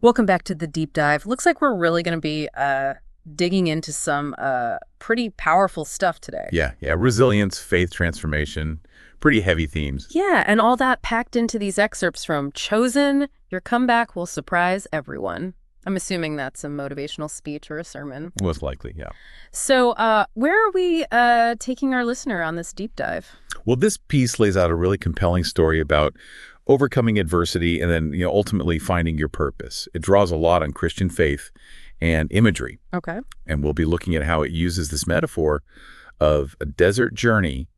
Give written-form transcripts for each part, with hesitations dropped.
Welcome back to the deep dive. Looks like we're really going to be digging into some pretty powerful stuff today. Yeah. Resilience, faith transformation, pretty heavy themes. Yeah, and all that packed into these excerpts from Chosen, Your Comeback Will Surprise Everyone. I'm assuming that's a motivational speech or a sermon. Most likely, yeah. So where are we taking our listener on this deep dive? Well, this piece lays out a really compelling story about overcoming adversity and then, ultimately finding your purpose. It draws a lot on Christian faith and imagery. Okay. And we'll be looking at how it uses this metaphor of a desert journey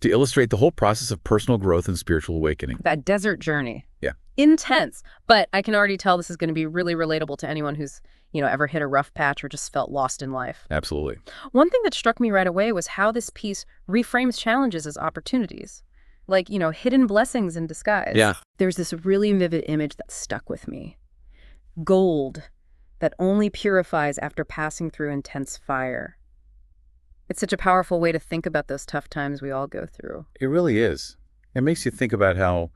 to illustrate the whole process of personal growth and spiritual awakening. That desert journey. Yeah. Intense. But I can already tell this is going to be really relatable to anyone who's, ever hit a rough patch or just felt lost in life. Absolutely. One thing that struck me right away was how this piece reframes challenges as opportunities. Like, hidden blessings in disguise. Yeah. There's this really vivid image that stuck with me. Gold that only purifies after passing through intense fire. It's such a powerful way to think about those tough times we all go through. It really is. It makes you think about how,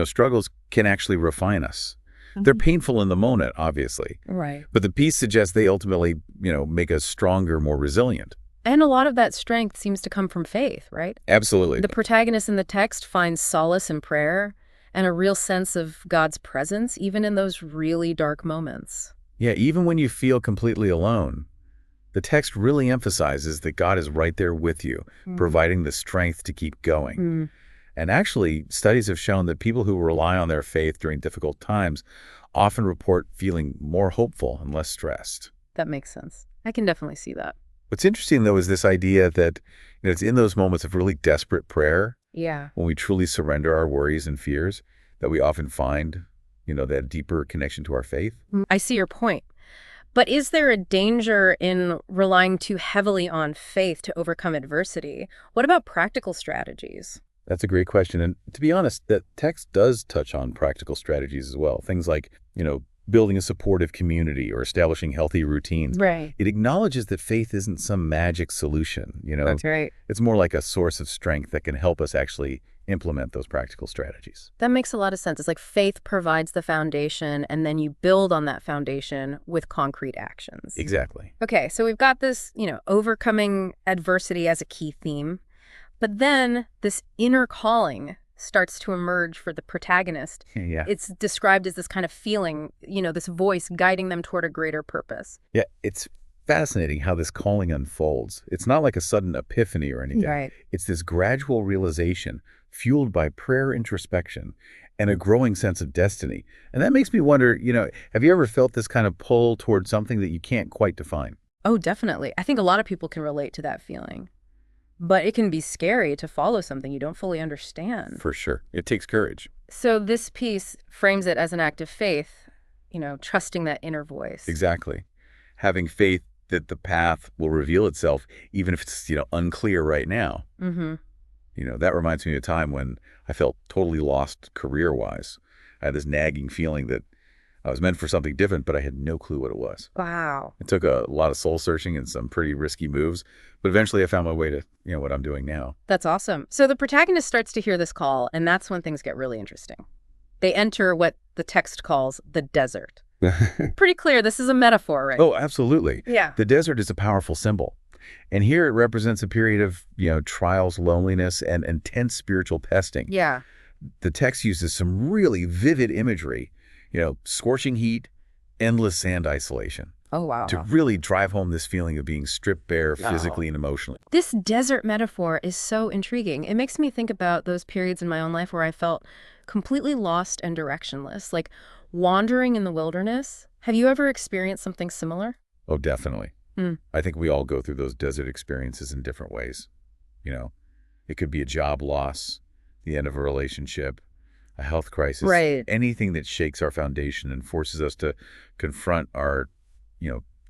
struggles can actually refine us. They're painful in the moment, obviously. Right. But the piece suggests they ultimately, make us stronger, more resilient. And a lot of that strength seems to come from faith, right? Absolutely. The protagonist in the text finds solace in prayer and a real sense of God's presence, even in those really dark moments. Yeah, even when you feel completely alone, the text really emphasizes that God is right there with you, providing the strength to keep going. And actually, studies have shown that people who rely on their faith during difficult times often report feeling more hopeful and less stressed. That makes sense. I can definitely see that. What's interesting, though, is this idea that it's in those moments of really desperate prayer, Yeah. when we truly surrender our worries and fears, that we often find, that deeper connection to our faith. I see your point. But is there a danger in relying too heavily on faith to overcome adversity? What about practical strategies? That's a great question. And to be honest, that text does touch on practical strategies as well. Things like, building a supportive community or establishing healthy routines. Right. It acknowledges that faith isn't some magic solution. That's right. It's more like a source of strength that can help us actually implement those practical strategies. That makes a lot of sense. It's like faith provides the foundation, and then you build on that foundation with concrete actions. Exactly. Okay, so we've got this, overcoming adversity as a key theme. But then this inner calling starts to emerge for the protagonist. Yeah. It's described as this kind of feeling, this voice guiding them toward a greater purpose. Yeah, it's fascinating how this calling unfolds. It's not like a sudden epiphany or anything. Right. It's this gradual realization fueled by prayer introspection and a growing sense of destiny. And that makes me wonder, have you ever felt this kind of pull toward something that you can't quite define? Oh, definitely. I think a lot of people can relate to that feeling. But it can be scary to follow something you don't fully understand. For sure. It takes courage. So this piece frames it as an act of faith, trusting that inner voice. Exactly. Having faith that the path will reveal itself, even if it's, unclear right now. That reminds me of a time when I felt totally lost career-wise. I had this nagging feeling that I was meant for something different, but I had no clue what it was. Wow. It took a lot of soul-searching and some pretty risky moves, but eventually I found my way to, what I'm doing now. That's awesome. So the protagonist starts to hear this call, and that's when things get really interesting. They enter what the text calls the desert. Pretty clear this is a metaphor, right? Oh, absolutely. Yeah. The desert is a powerful symbol. And here it represents a period of, trials, loneliness, and intense spiritual testing. Yeah. The text uses some really vivid imagery, scorching heat, endless sand isolation. Oh, wow. To really drive home this feeling of being stripped bare physically and emotionally. This desert metaphor is so intriguing. It makes me think about those periods in my own life where I felt completely lost and directionless, like wandering in the wilderness. Have you ever experienced something similar? Oh, definitely. I think we all go through those desert experiences in different ways. It could be a job loss, the end of a relationship, a health crisis, right? Anything that shakes our foundation and forces us to confront our,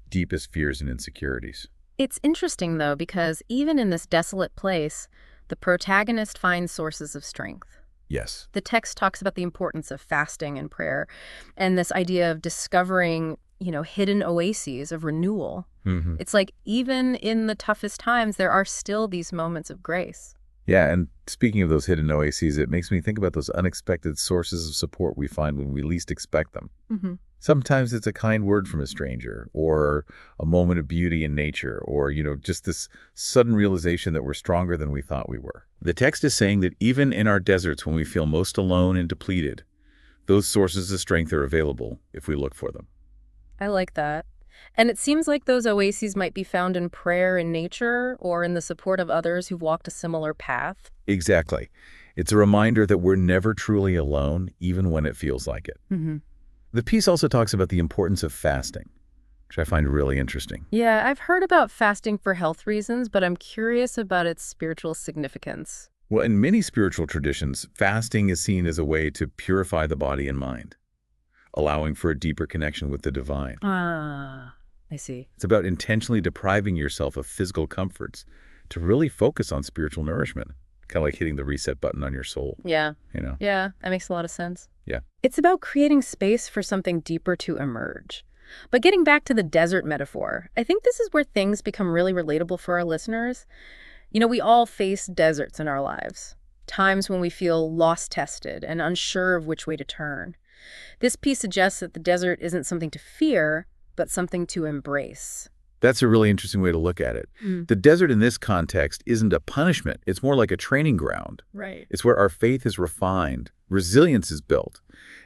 deepest fears and insecurities. It's interesting, though, because even in this desolate place, the protagonist finds sources of strength. Yes. The text talks about the importance of fasting and prayer and this idea of discovering, hidden oases of renewal. It's like even in the toughest times, there are still these moments of grace. Yeah, and speaking of those hidden oases, it makes me think about those unexpected sources of support we find when we least expect them. Hmm. Sometimes it's a kind word from a stranger, or a moment of beauty in nature, or, just this sudden realization that we're stronger than we thought we were. The text is saying that even in our deserts when we feel most alone and depleted, those sources of strength are available if we look for them. I like that. And it seems like those oases might be found in prayer in nature or in the support of others who've walked a similar path. Exactly. It's a reminder that we're never truly alone, even when it feels like it. Hmm. The piece also talks about the importance of fasting, which I find really interesting. Yeah, I've heard about fasting for health reasons, but I'm curious about its spiritual significance. Well, in many spiritual traditions, fasting is seen as a way to purify the body and mind, allowing for a deeper connection with the divine. Ah, I see. It's about intentionally depriving yourself of physical comforts to really focus on spiritual nourishment, kind of like hitting the reset button on your soul, Yeah. you know? Yeah, that makes a lot of sense. Yeah. It's about creating space for something deeper to emerge. But getting back to the desert metaphor, I think this is where things become really relatable for our listeners. We all face deserts in our lives, times when we feel lost-tested and unsure of which way to turn. This piece suggests that the desert isn't something to fear, but something to embrace. That's a really interesting way to look at it. Mm. The desert in this context isn't a punishment. It's more like a training ground. Right. It's where our faith is refined, resilience is built,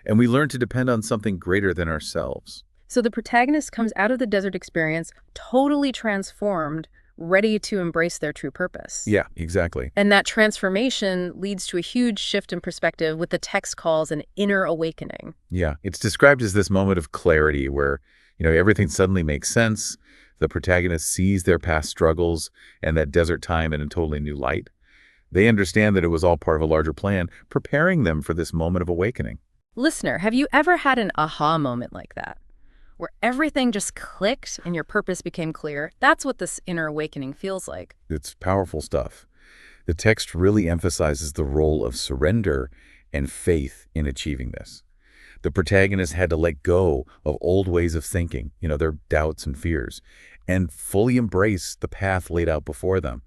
and we learn to depend on something greater than ourselves. So the protagonist comes out of the desert experience totally transformed, ready to embrace their true purpose. Yeah, exactly. And that transformation leads to a huge shift in perspective, what the text calls an inner awakening. Yeah, it's described as this moment of clarity where, everything suddenly makes sense. The protagonist sees their past struggles and that desert time in a totally new light. They understand that it was all part of a larger plan, preparing them for this moment of awakening. Listener, have you ever had an aha moment like that, where everything just clicked and your purpose became clear? That's what this inner awakening feels like. It's powerful stuff. The text really emphasizes the role of surrender and faith in achieving this. The protagonist had to let go of old ways of thinking, their doubts and fears, and fully embrace the path laid out before them.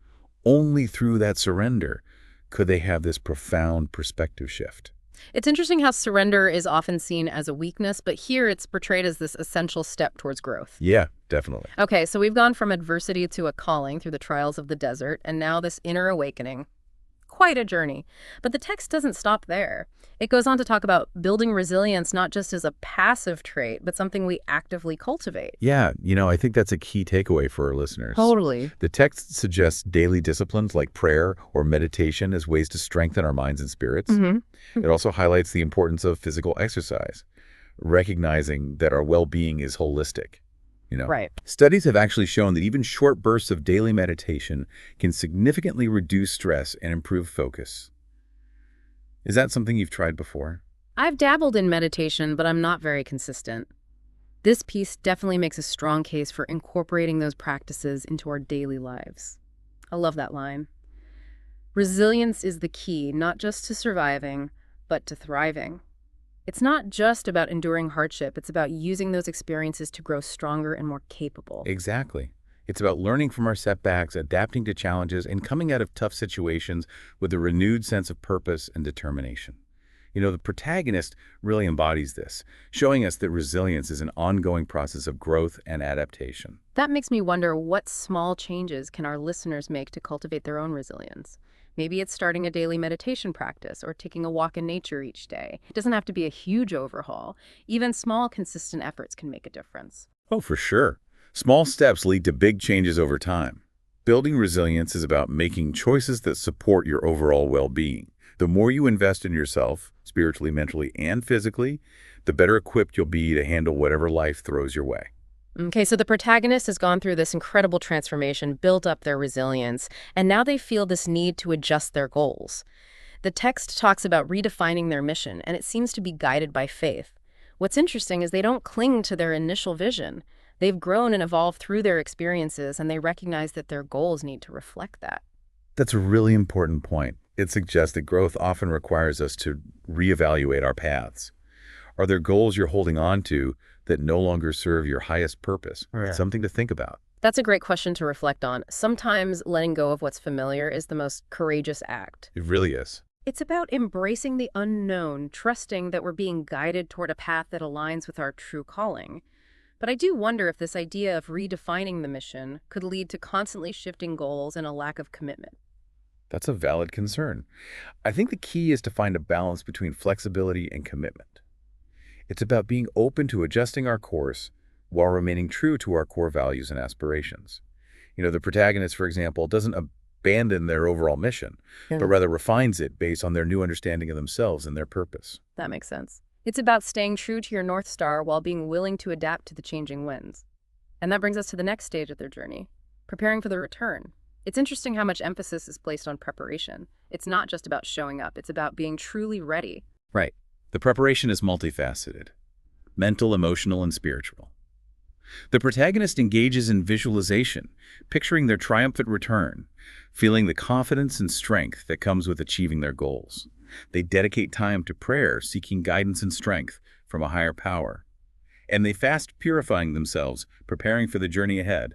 Only through that surrender could they have this profound perspective shift. It's interesting how surrender is often seen as a weakness, but here it's portrayed as this essential step towards growth. Yeah, definitely. Okay, so we've gone from adversity to a calling through the trials of the desert, and now this inner awakening. Quite a journey. But the text doesn't stop there. It goes on to talk about building resilience not just as a passive trait, but something we actively cultivate. Yeah, I think that's a key takeaway for our listeners. Totally. The text suggests daily disciplines like prayer or meditation as ways to strengthen our minds and spirits. It also highlights the importance of physical exercise, recognizing that our well-being is holistic. Right. Studies have actually shown that even short bursts of daily meditation can significantly reduce stress and improve focus. Is that something you've tried before? I've dabbled in meditation, but I'm not very consistent. This piece definitely makes a strong case for incorporating those practices into our daily lives. I love that line. Resilience is the key, not just to surviving, but to thriving. It's not just about enduring hardship, it's about using those experiences to grow stronger and more capable. Exactly. It's about learning from our setbacks, adapting to challenges, and coming out of tough situations with a renewed sense of purpose and determination. The protagonist really embodies this, showing us that resilience is an ongoing process of growth and adaptation. That makes me wonder, what small changes can our listeners make to cultivate their own resilience? Maybe it's starting a daily meditation practice or taking a walk in nature each day. It doesn't have to be a huge overhaul. Even small, consistent efforts can make a difference. Oh, for sure. Small steps lead to big changes over time. Building resilience is about making choices that support your overall well-being. The more you invest in yourself, spiritually, mentally, and physically, the better equipped you'll be to handle whatever life throws your way. Okay, so the protagonist has gone through this incredible transformation, built up their resilience, and now they feel this need to adjust their goals. The text talks about redefining their mission, and it seems to be guided by faith. What's interesting is they don't cling to their initial vision. They've grown and evolved through their experiences, and they recognize that their goals need to reflect that. That's a really important point. It suggests that growth often requires us to reevaluate our paths. Are there goals you're holding on to that no longer serve your highest purpose? Yeah. Something to think about. That's a great question to reflect on. Sometimes letting go of what's familiar is the most courageous act. It really is. It's about embracing the unknown, trusting that we're being guided toward a path that aligns with our true calling. But I do wonder if this idea of redefining the mission could lead to constantly shifting goals and a lack of commitment. That's a valid concern. I think the key is to find a balance between flexibility and commitment. It's about being open to adjusting our course while remaining true to our core values and aspirations. The protagonist, for example, doesn't abandon their overall mission, but rather refines it based on their new understanding of themselves and their purpose. That makes sense. It's about staying true to your North Star while being willing to adapt to the changing winds. And that brings us to the next stage of their journey, preparing for the return. It's interesting how much emphasis is placed on preparation. It's not just about showing up, it's about being truly ready. Right. The preparation is multifaceted: mental, emotional, and spiritual. The protagonist engages in visualization, picturing their triumphant return, feeling the confidence and strength that comes with achieving their goals. They dedicate time to prayer, seeking guidance and strength from a higher power. And they fast, purifying themselves, preparing for the journey ahead.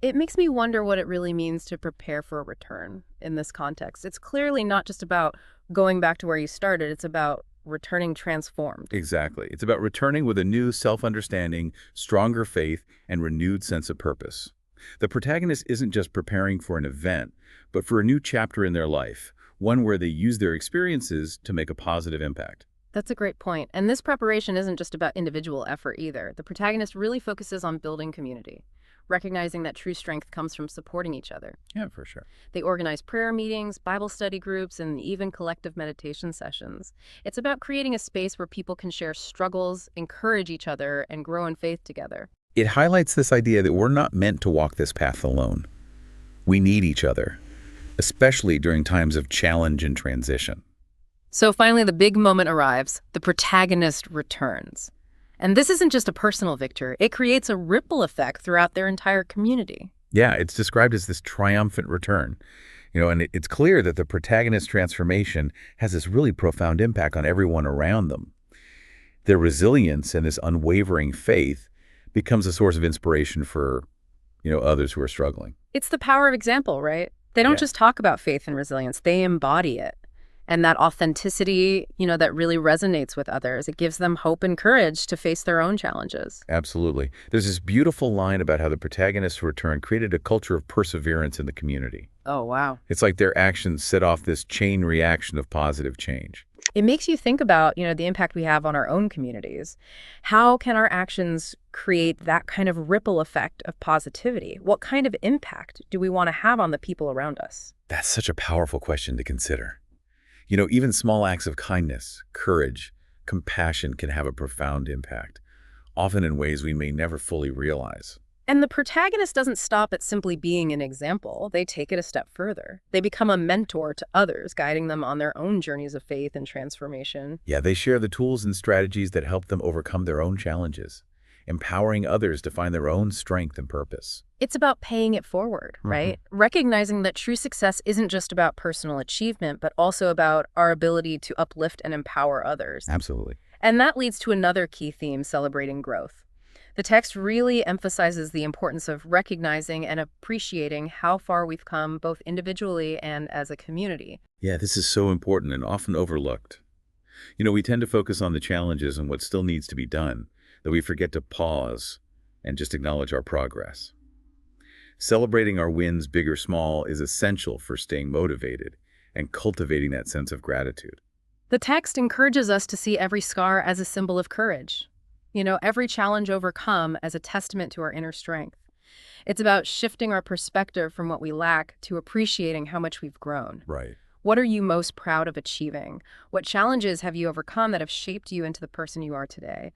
It makes me wonder what it really means to prepare for a return in this context. It's clearly not just about going back to where you started, it's about returning transformed. Exactly. It's about returning with a new self-understanding, stronger faith, and renewed sense of purpose. The protagonist isn't just preparing for an event, but for a new chapter in their life, one where they use their experiences to make a positive impact. That's a great point. And this preparation isn't just about individual effort either. The protagonist really focuses on building community, recognizing that true strength comes from supporting each other. Yeah, for sure. They organize prayer meetings, Bible study groups, and even collective meditation sessions. It's about creating a space where people can share struggles, encourage each other, and grow in faith together. It highlights this idea that we're not meant to walk this path alone. We need each other, especially during times of challenge and transition. So finally, the big moment arrives. The protagonist returns. And this isn't just a personal victory. It creates a ripple effect throughout their entire community. Yeah, it's described as this triumphant return. And it's clear that the protagonist's transformation has this really profound impact on everyone around them. Their resilience and this unwavering faith becomes a source of inspiration for, others who are struggling. It's the power of example, right? They don't just talk about faith and resilience, they embody it. And that authenticity, that really resonates with others. It gives them hope and courage to face their own challenges. Absolutely. There's this beautiful line about how the protagonist's return created a culture of perseverance in the community. Oh, wow. It's like their actions set off this chain reaction of positive change. It makes you think about, the impact we have on our own communities. How can our actions create that kind of ripple effect of positivity? What kind of impact do we want to have on the people around us? That's such a powerful question to consider. Even small acts of kindness, courage, compassion can have a profound impact, often in ways we may never fully realize. And the protagonist doesn't stop at simply being an example. They take it a step further. They become a mentor to others, guiding them on their own journeys of faith and transformation. Yeah, they share the tools and strategies that help them overcome their own challenges, empowering others to find their own strength and purpose. It's about paying it forward, right? Recognizing that true success isn't just about personal achievement, but also about our ability to uplift and empower others. Absolutely. And that leads to another key theme, celebrating growth. The text really emphasizes the importance of recognizing and appreciating how far we've come, both individually and as a community. Yeah, this is so important and often overlooked. We tend to focus on the challenges and what still needs to be done, that we forget to pause and just acknowledge our progress. Celebrating our wins, big or small, is essential for staying motivated and cultivating that sense of gratitude. The text encourages us to see every scar as a symbol of courage. Every challenge overcome as a testament to our inner strength. It's about shifting our perspective from what we lack to appreciating how much we've grown. Right. What are you most proud of achieving? What challenges have you overcome that have shaped you into the person you are today?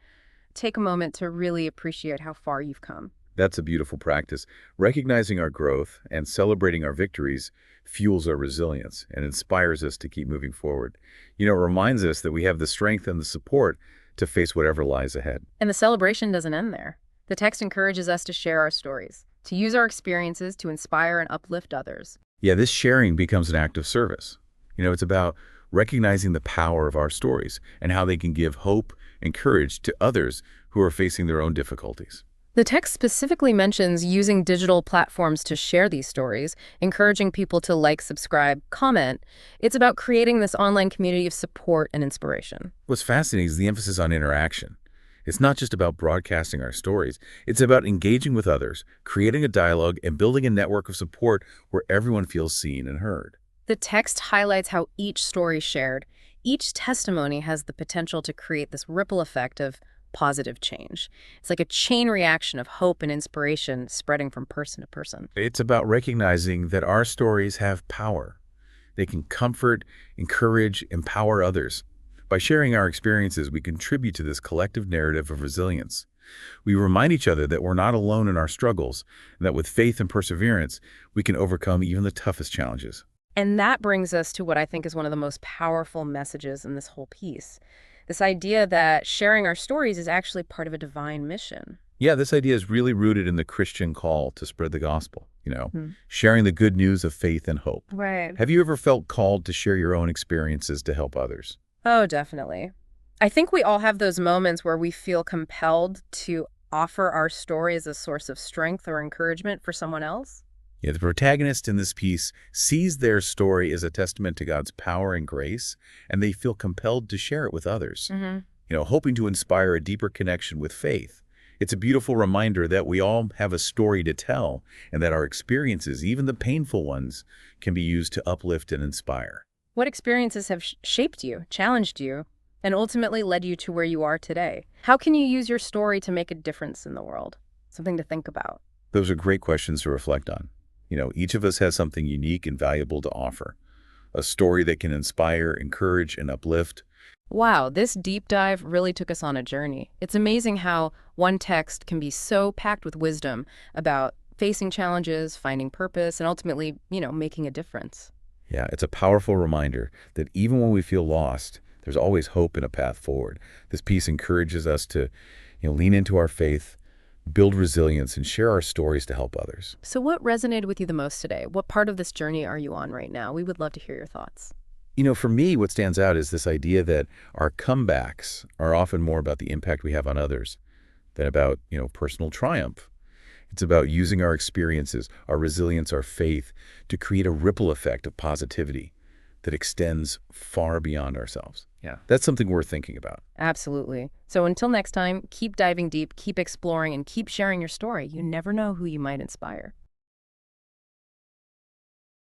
Take a moment to really appreciate how far you've come. That's a beautiful practice. Recognizing our growth and celebrating our victories fuels our resilience and inspires us to keep moving forward. It reminds us that we have the strength and the support to face whatever lies ahead. And the celebration doesn't end there. The text encourages us to share our stories, to use our experiences to inspire and uplift others. Yeah, this sharing becomes an act of service. It's about recognizing the power of our stories and how they can give hope and courage to others who are facing their own difficulties. The text specifically mentions using digital platforms to share these stories, encouraging people to like, subscribe, comment. It's about creating this online community of support and inspiration. What's fascinating is the emphasis on interaction. It's not just about broadcasting our stories. It's about engaging with others, creating a dialogue, and building a network of support where everyone feels seen and heard. The text highlights how each story shared, each testimony has the potential to create this ripple effect of positive change. It's like a chain reaction of hope and inspiration spreading from person to person. It's about recognizing that our stories have power. They can comfort, encourage, empower others. By sharing our experiences, we contribute to this collective narrative of resilience. We remind each other that we're not alone in our struggles, and that with faith and perseverance, we can overcome even the toughest challenges. And that brings us to what I think is one of the most powerful messages in this whole piece. This idea that sharing our stories is actually part of a divine mission. Yeah, this idea is really rooted in the Christian call to spread the gospel, Hmm. sharing the good news of faith and hope. Right. Have you ever felt called to share your own experiences to help others? Oh, definitely. I think we all have those moments where we feel compelled to offer our story as a source of strength or encouragement for someone else. Yeah, the protagonist in this piece sees their story as a testament to God's power and grace, and they feel compelled to share it with others, Hmm. hoping to inspire a deeper connection with faith. It's a beautiful reminder that we all have a story to tell, and that our experiences, even the painful ones, can be used to uplift and inspire. What experiences have shaped you, challenged you, and ultimately led you to where you are today? How can you use your story to make a difference in the world? Something to think about. Those are great questions to reflect on. Each of us has something unique and valuable to offer. A story that can inspire, encourage, and uplift. Wow, this deep dive really took us on a journey. It's amazing how one text can be so packed with wisdom about facing challenges, finding purpose, and ultimately, making a difference. Yeah, it's a powerful reminder that even when we feel lost, there's always hope and a path forward. This piece encourages us to, lean into our faith, build resilience, and share our stories to help others. So what resonated with you the most today? What part of this journey are you on right now? We would love to hear your thoughts. For me, what stands out is this idea that our comebacks are often more about the impact we have on others than about, personal triumph. It's about using our experiences, our resilience, our faith to create a ripple effect of positivity that extends far beyond ourselves. Yeah, that's something worth thinking about. Absolutely. So until next time, keep diving deep, keep exploring, and keep sharing your story. You never know who you might inspire.